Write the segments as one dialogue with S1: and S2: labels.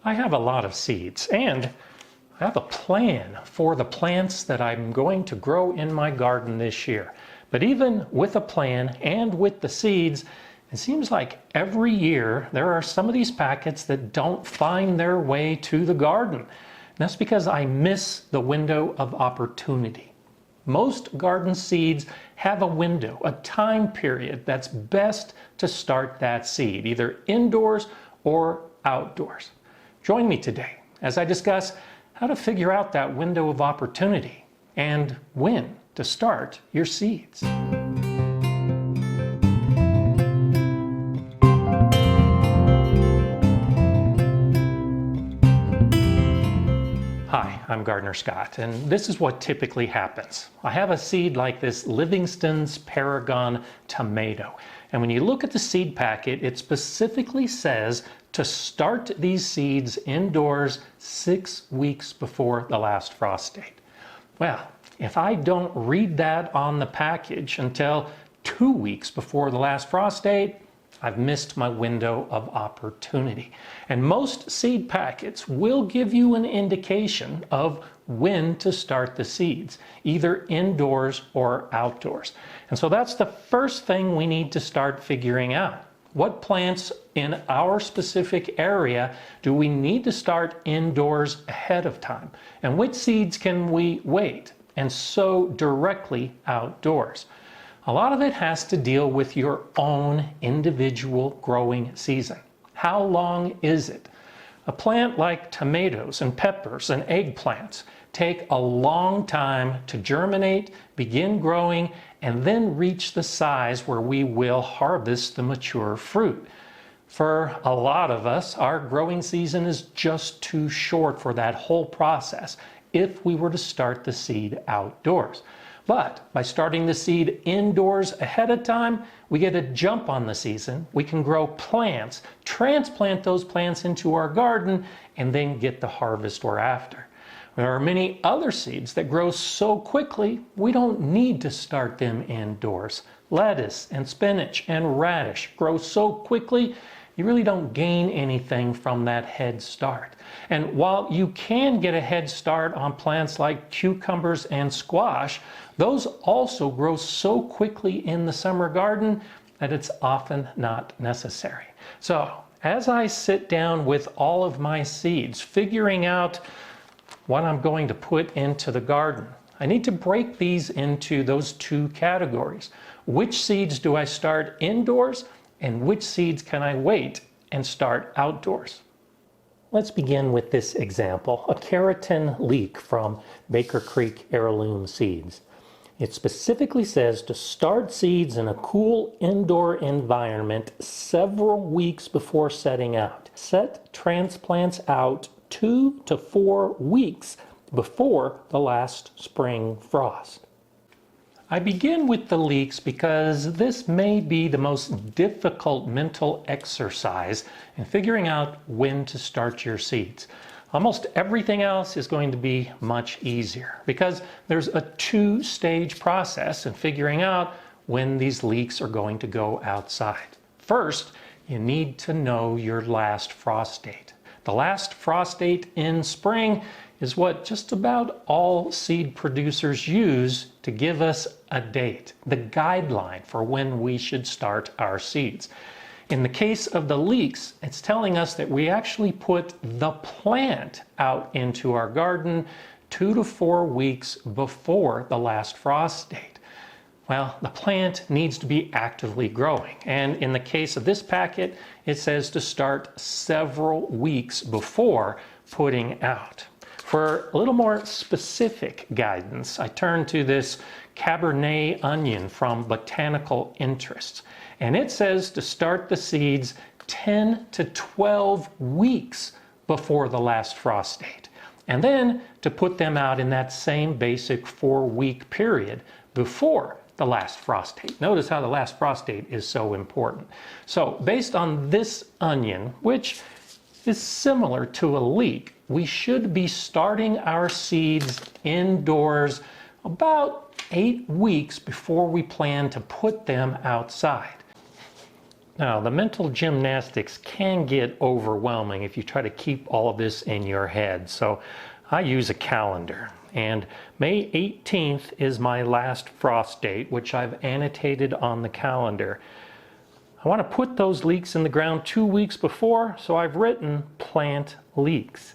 S1: I have a lot of seeds, and I have a plan for the plants that I'm going to grow in my garden this year. But even with a plan and with the seeds, it seems like every year there are some of these packets that don't find their way to the garden. And that's because I miss the window of opportunity. Most garden seeds have a window, a time period that's best to start that seed, either indoors or outdoors. Join me today as I discuss how to figure out that window of opportunity and when to start your seeds. Hi, I'm Gardener Scott, and this is what typically happens. I have a seed like this Livingston's Paragon tomato, and when you look at the seed packet, it specifically says to start these seeds indoors 6 weeks before the last frost date. Well, if I don't read that on the package until 2 weeks before the last frost date, I've missed my window of opportunity. And most seed packets will give you an indication of when to start the seeds, either indoors or outdoors. And so that's the first thing we need to start figuring out. What plants in our specific area do we need to start indoors ahead of time? And which seeds can we wait and sow directly outdoors? A lot of it has to deal with your own individual growing season. How long is it? A plant like tomatoes and peppers and eggplants take a long time to germinate, begin growing, and then reach the size where we will harvest the mature fruit. For a lot of us, our growing season is just too short for that whole process if we were to start the seed outdoors. But by starting the seed indoors ahead of time, we get a jump on the season. We can grow plants, transplant those plants into our garden, and then get the harvest we're after. There are many other seeds that grow so quickly, we don't need to start them indoors. Lettuce and spinach and radish grow so quickly, you really don't gain anything from that head start. And while you can get a head start on plants like cucumbers and squash, those also grow so quickly in the summer garden that it's often not necessary. So as I sit down with all of my seeds, figuring out what I'm going to put into the garden, I need to break these into those two categories. Which seeds do I start indoors, and which seeds can I wait and start outdoors? Let's begin with this example, a keratin leek from Baker Creek Heirloom Seeds. It specifically says to start seeds in a cool indoor environment several weeks before setting out. Set transplants out 2 to 4 weeks before the last spring frost. I begin with the leeks because this may be the most difficult mental exercise in figuring out when to start your seeds. Almost everything else is going to be much easier because there's a two-stage process in figuring out when these leeks are going to go outside. First, you need to know your last frost date. The last frost date in spring is what just about all seed producers use to give us a date, the guideline for when we should start our seeds. In the case of the leeks, it's telling us that we actually put the plant out into our garden 2 to 4 weeks before the last frost date. Well, the plant needs to be actively growing. And in the case of this packet, it says to start several weeks before putting out. For a little more specific guidance, I turn to this Cabernet onion from Botanical Interests. And it says to start the seeds 10 to 12 weeks before the last frost date. And then to put them out in that same basic 4-week period before the last frost date. Notice how the last frost date is so important. So based on this onion, which is similar to a leek, we should be starting our seeds indoors about 8 weeks before we plan to put them outside. Now, the mental gymnastics can get overwhelming if you try to keep all of this in your head. So I use a calendar, and May 18th is my last frost date, which I've annotated on the calendar. I want to put those leeks in the ground 2 weeks before, so I've written plant leeks.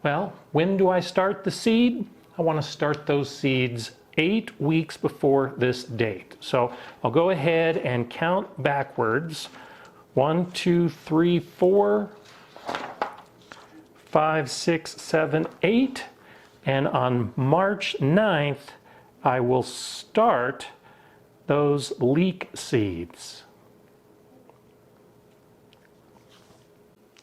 S1: Well, when do I start the seed? I want to start those seeds 8 weeks before this date. So I'll go ahead and count backwards. 1, 2, 3, 4, 5, 6, 7, 8. And on March 9th, I will start those leek seeds.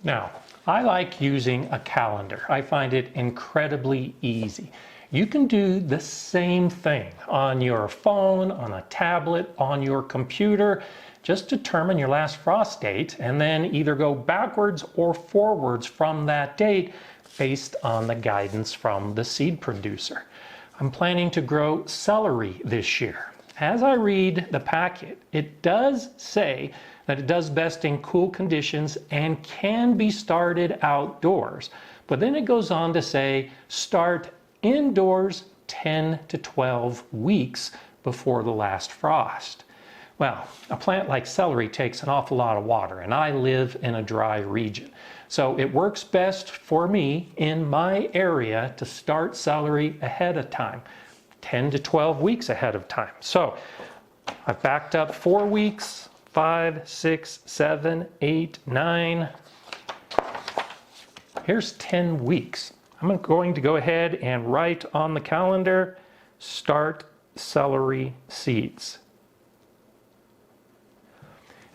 S1: Now, I like using a calendar. I find it incredibly easy. You can do the same thing on your phone, on a tablet, on your computer. Just determine your last frost date and then either go backwards or forwards from that date based on the guidance from the seed producer. I'm planning to grow celery this year. As I read the packet, it does say that it does best in cool conditions and can be started outdoors. But then it goes on to say start indoors 10 to 12 weeks before the last frost. Well, a plant like celery takes an awful lot of water, and I live in a dry region. So it works best for me in my area to start celery ahead of time, 10 to 12 weeks ahead of time. So I've backed up 4 weeks, 5, 6, 7, 8, 9. Here's 10 weeks. I'm going to go ahead and write on the calendar, start celery seeds.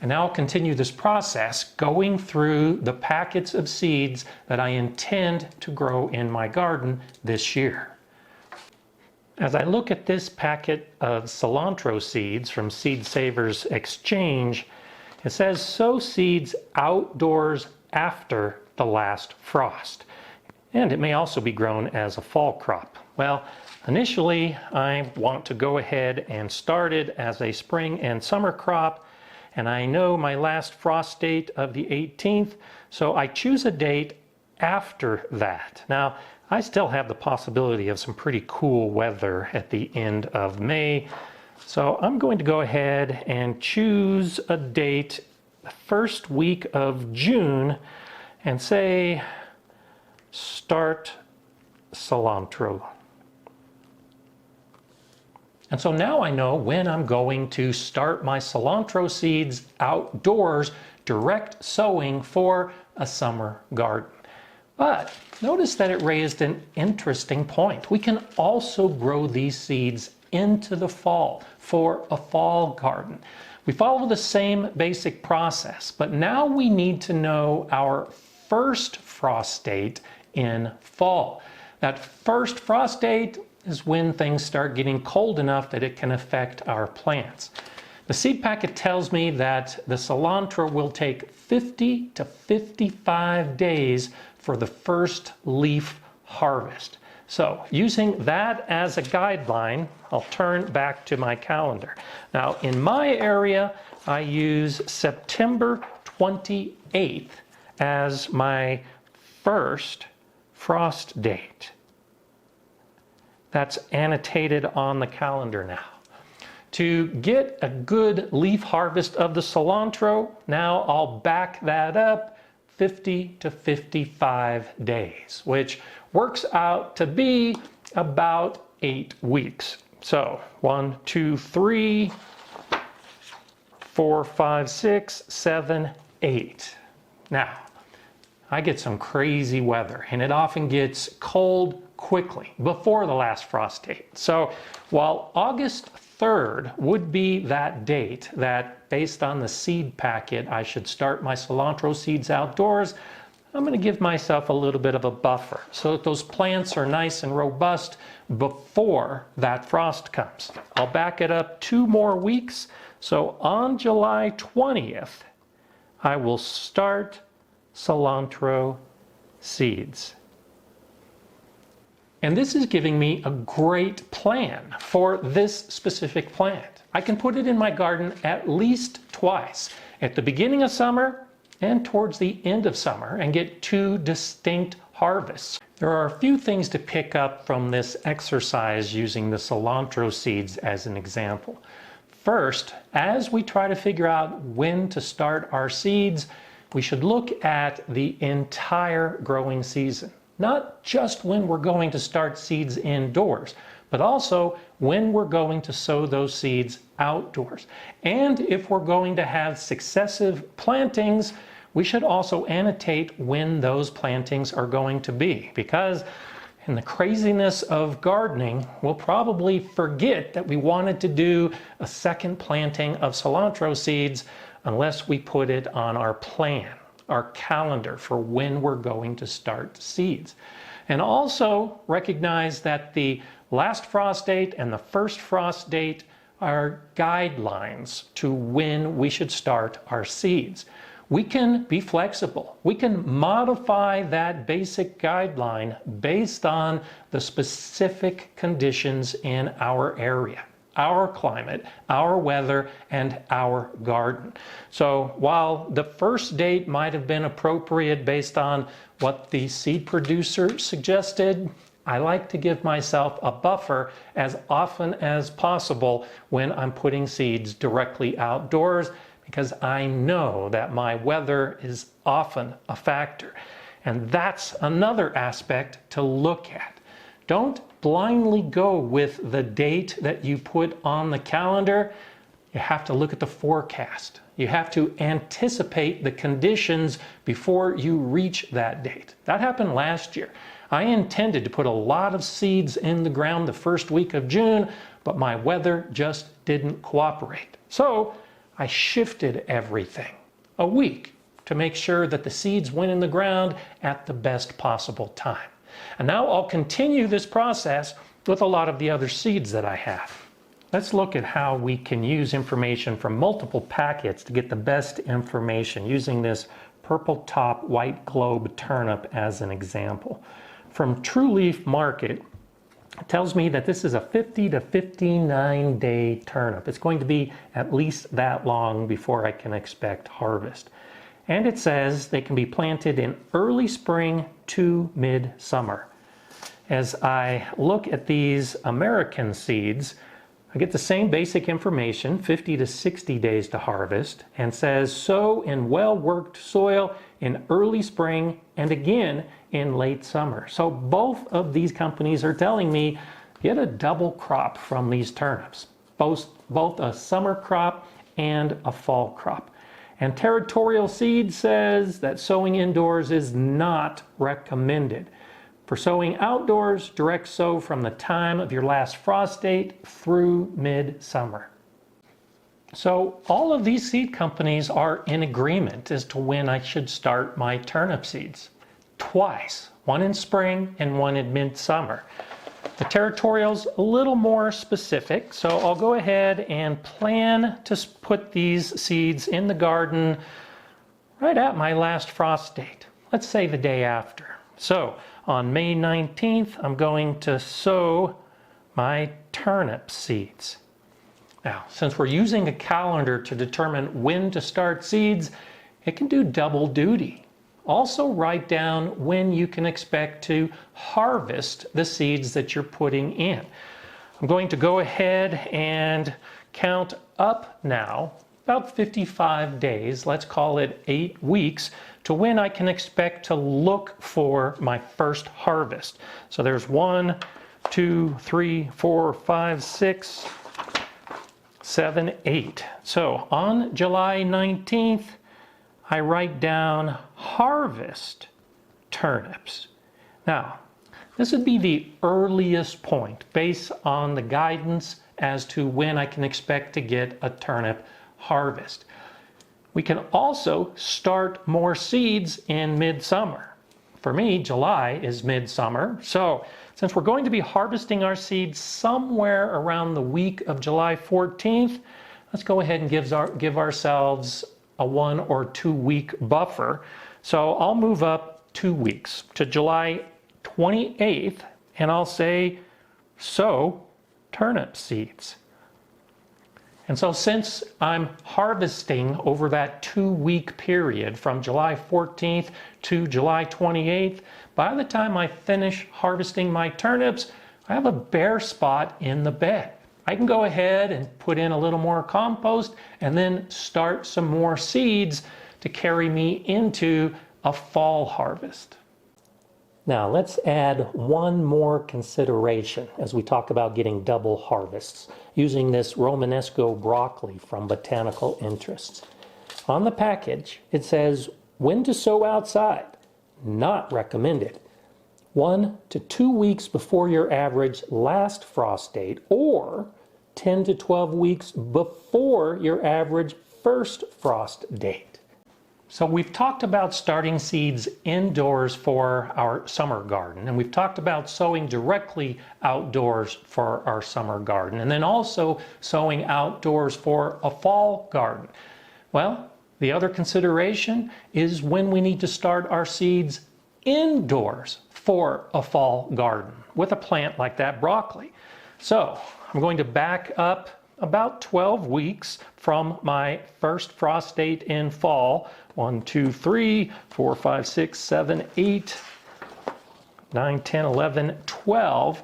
S1: And now I'll continue this process going through the packets of seeds that I intend to grow in my garden this year. As I look at this packet of cilantro seeds from Seed Savers Exchange, it says sow seeds outdoors after the last frost. And it may also be grown as a fall crop. Well, initially I want to go ahead and start it as a spring and summer crop. And I know my last frost date of the 18th, so I choose a date after that. Now, I still have the possibility of some pretty cool weather at the end of May, so I'm going to go ahead and choose a date the first week of June and say start cilantro. And so now I know when I'm going to start my cilantro seeds outdoors, direct sowing for a summer garden. But notice that it raised an interesting point. We can also grow these seeds into the fall for a fall garden. We follow the same basic process, but now we need to know our first frost date in fall. That first frost date is when things start getting cold enough that it can affect our plants. The seed packet tells me that the cilantro will take 50 to 55 days for the first leaf harvest. So using that as a guideline, I'll turn back to my calendar. Now in my area, I use September 28th as my first frost date. That's annotated on the calendar now. To get a good leaf harvest of the cilantro, now I'll back that up 50 to 55 days, which works out to be about 8 weeks. So 1, 2, 3, 4, 5, 6, 7, 8. Now, I get some crazy weather, and it often gets cold quickly before the last frost date. So while August 3rd would be that date that, based on the seed packet, I should start my cilantro seeds outdoors, I'm going to give myself a little bit of a buffer so that those plants are nice and robust before that frost comes. I'll back it up 2 more weeks. So on July 20th, I will start cilantro seeds. And this is giving me a great plan for this specific plant. I can put it in my garden at least twice, at the beginning of summer and towards the end of summer, and get two distinct harvests. There are a few things to pick up from this exercise using the cilantro seeds as an example. First, as we try to figure out when to start our seeds, we should look at the entire growing season. Not just when we're going to start seeds indoors, but also when we're going to sow those seeds outdoors. And if we're going to have successive plantings, we should also annotate when those plantings are going to be, because in the craziness of gardening, we'll probably forget that we wanted to do a second planting of cilantro seeds unless we put it on our plan, our calendar for when we're going to start seeds. And also recognize that the last frost date and the first frost date are guidelines to when we should start our seeds. We can be flexible. We can modify that basic guideline based on the specific conditions in our area, our climate, our weather, and our garden. So while the first date might have been appropriate based on what the seed producer suggested, I like to give myself a buffer as often as possible when I'm putting seeds directly outdoors, because I know that my weather is often a factor. And that's another aspect to look at. Don't blindly go with the date that you put on the calendar. You have to look at the forecast. You have to anticipate the conditions before you reach that date. That happened last year. I intended to put a lot of seeds in the ground the first week of June, but my weather just didn't cooperate. So I shifted everything a week to make sure that the seeds went in the ground at the best possible time. And now I'll continue this process with a lot of the other seeds that I have. Let's look at how we can use information from multiple packets to get the best information using this purple top white globe turnip as an example. From True Leaf Market, it tells me that this is a 50 to 59 day turnip. It's going to be at least that long before I can expect harvest. And it says they can be planted in early spring to mid-summer. As I look at these American seeds, I get the same basic information, 50 to 60 days to harvest, and says sow in well-worked soil in early spring and again in late summer. So both of these companies are telling me get a double crop from these turnips, both a summer crop and a fall crop. And Territorial Seed says that sowing indoors is not recommended. For sowing outdoors, direct sow from the time of your last frost date through mid-summer. So all of these seed companies are in agreement as to when I should start my turnip seeds. Twice, one in spring and one in midsummer. The Territorial's a little more specific, so I'll go ahead and plan to put these seeds in the garden right at my last frost date. Let's say the day after. So on May 19th, I'm going to sow my turnip seeds. Now, since we're using a calendar to determine when to start seeds, it can do double duty. Also write down when you can expect to harvest the seeds that you're putting in. I'm going to go ahead and count up now, about 55 days, let's call it 8 weeks, to when I can expect to look for my first harvest. So there's 1, 2, 3, 4, 5, 6, 7, 8. So on July 19th, I write down harvest turnips. Now, this would be the earliest point based on the guidance as to when I can expect to get a turnip harvest. We can also start more seeds in midsummer. For me, July is midsummer. So since we're going to be harvesting our seeds somewhere around the week of July 14th, let's go ahead and give ourselves a 1 or 2 week buffer. So I'll move up 2 weeks to July 28th, and I'll say sow turnip seeds. And so since I'm harvesting over that 2-week period from July 14th to July 28th, by the time I finish harvesting my turnips, I have a bare spot in the bed. I can go ahead and put in a little more compost and then start some more seeds to carry me into a fall harvest. Now let's add one more consideration as we talk about getting double harvests using this Romanesco broccoli from Botanical Interests. On the package it says when to sow outside, not recommended. 1 to 2 weeks before your average last frost date, or 10 to 12 weeks before your average first frost date. So we've talked about starting seeds indoors for our summer garden, and we've talked about sowing directly outdoors for our summer garden, and then also sowing outdoors for a fall garden. Well, the other consideration is when we need to start our seeds indoors for a fall garden with a plant like that broccoli. So I'm going to back up about 12 weeks from my first frost date in fall. 1, 2, 3, 4, 5, 6, 7, 8, 9, 10, 11, 12.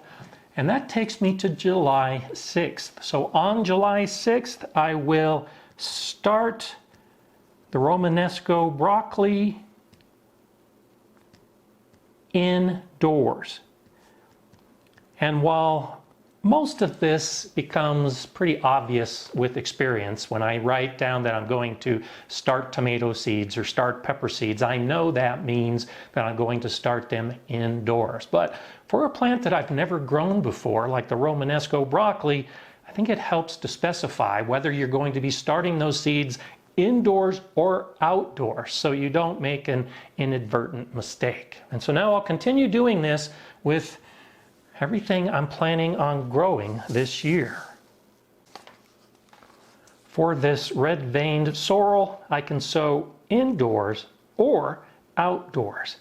S1: And that takes me to July 6th. So on July 6th, I will start the Romanesco broccoli indoors. And while most of this becomes pretty obvious with experience, when I write down that I'm going to start tomato seeds or start pepper seeds, I know that means that I'm going to start them indoors. But for a plant that I've never grown before, like the Romanesco broccoli, I think it helps to specify whether you're going to be starting those seeds indoors or outdoors, so you don't make an inadvertent mistake. And so now I'll continue doing this with everything I'm planning on growing this year. For this red-veined sorrel, I can sow indoors or outdoors.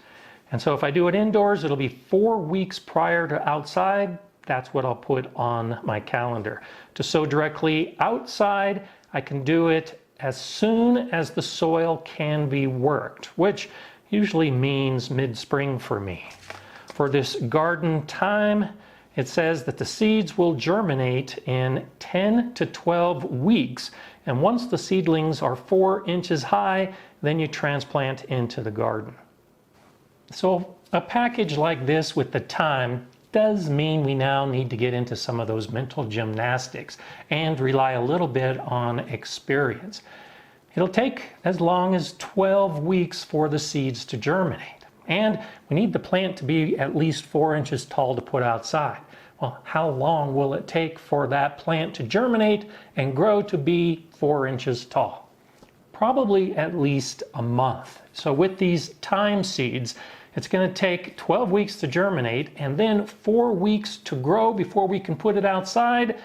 S1: And so if I do it indoors, it'll be 4 weeks prior to outside. That's what I'll put on my calendar. To sow directly outside, I can do it as soon as the soil can be worked, which usually means mid-spring for me. For this garden time, it says that the seeds will germinate in 10 to 12 weeks. And once the seedlings are 4 inches high, then you transplant into the garden. So a package like this with the time does mean we now need to get into some of those mental gymnastics and rely a little bit on experience. It'll take as long as 12 weeks for the seeds to germinate. And we need the plant to be at least 4 inches tall to put outside. Well, how long will it take for that plant to germinate and grow to be 4 inches tall? Probably at least a month. So with these time seeds, it's going to take 12 weeks to germinate and then 4 weeks to grow before we can put it outside.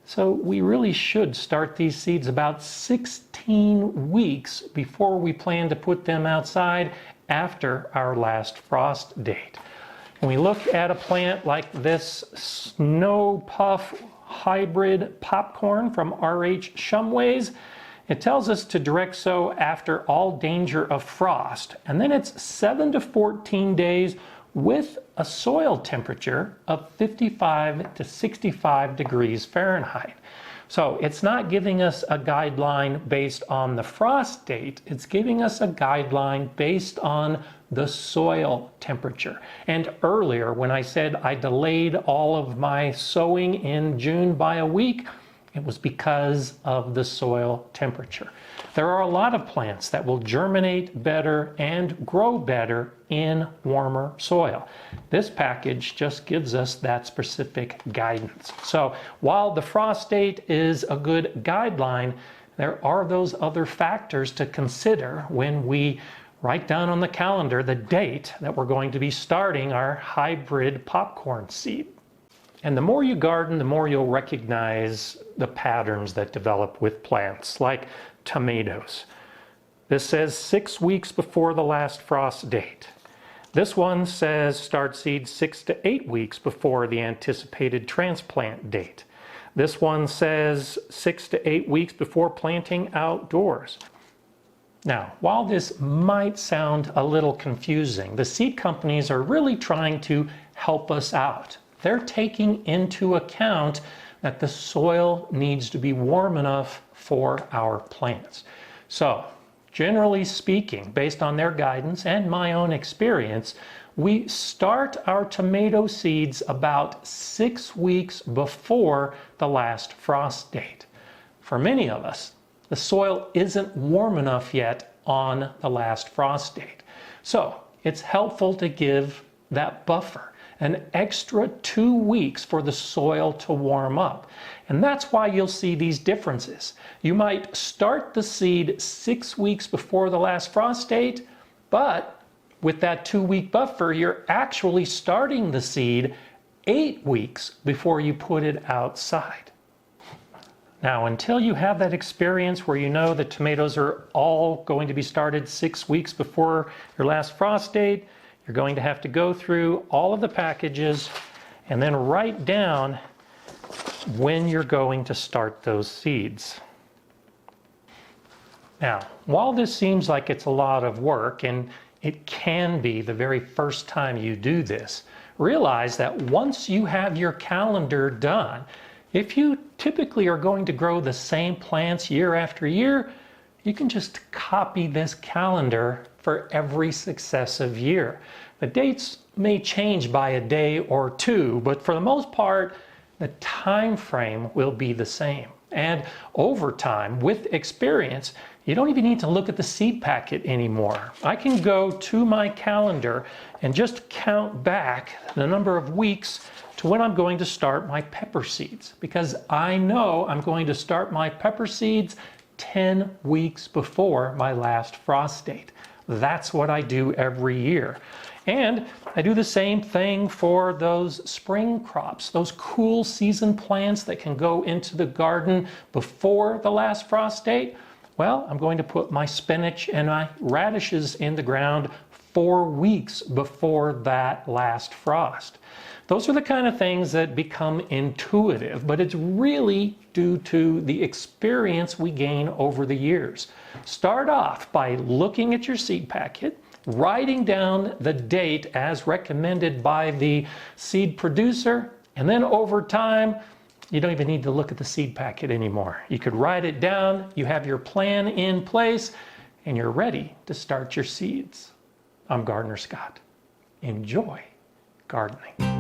S1: So we really should start these seeds about 16 weeks before we plan to put them outside after our last frost date. When we look at a plant like this Snow Puff hybrid popcorn from R.H. Shumway's, it tells us to direct sow after all danger of frost, and then it's 7 to 14 days with a soil temperature of 55 to 65 degrees Fahrenheit. So it's not giving us a guideline based on the frost date, it's giving us a guideline based on the soil temperature. And earlier when I said I delayed all of my sowing in June by a week, it was because of the soil temperature. There are a lot of plants that will germinate better and grow better in warmer soil. This package just gives us that specific guidance. So while the frost date is a good guideline, there are those other factors to consider when we write down on the calendar the date that we're going to be starting our hybrid popcorn seed. And the more you garden, the more you'll recognize the patterns that develop with plants, like tomatoes. This says 6 weeks before the last frost date. This one says start seed 6 to 8 weeks before the anticipated transplant date. This one says 6 to 8 weeks before planting outdoors. Now, while this might sound a little confusing, the seed companies are really trying to help us out. They're taking into account that the soil needs to be warm enough for our plants. So, generally speaking, based on their guidance and my own experience, we start our tomato seeds about 6 weeks before the last frost date. For many of us, the soil isn't warm enough yet on the last frost date. So it's helpful to give that buffer, an extra 2 weeks for the soil to warm up. And that's why you'll see these differences. You might start the seed 6 weeks before the last frost date, but with that 2-week buffer, you're actually starting the seed 8 weeks before you put it outside. Now, until you have that experience where you know that tomatoes are all going to be started 6 weeks before your last frost date, you're going to have to go through all of the packages and then write down when you're going to start those seeds. Now, while this seems like it's a lot of work, and it can be the very first time you do this, realize that once you have your calendar done, if you typically are going to grow the same plants year after year, you can just copy this calendar for every successive year. The dates may change by a day or two, but for the most part, the time frame will be the same. And over time, with experience, you don't even need to look at the seed packet anymore. I can go to my calendar and just count back the number of weeks to when I'm going to start my pepper seeds, because I know I'm going to start my pepper seeds 10 weeks before my last frost date. That's what I do every year. And I do the same thing for those spring crops, those cool season plants that can go into the garden before the last frost date. Well, I'm going to put my spinach and my radishes in the ground 4 weeks before that last frost. Those are the kind of things that become intuitive, but it's really due to the experience we gain over the years. Start off by looking at your seed packet, writing down the date as recommended by the seed producer, and then over time, you don't even need to look at the seed packet anymore. You could write it down, you have your plan in place, and you're ready to start your seeds. I'm Gardener Scott. Enjoy gardening.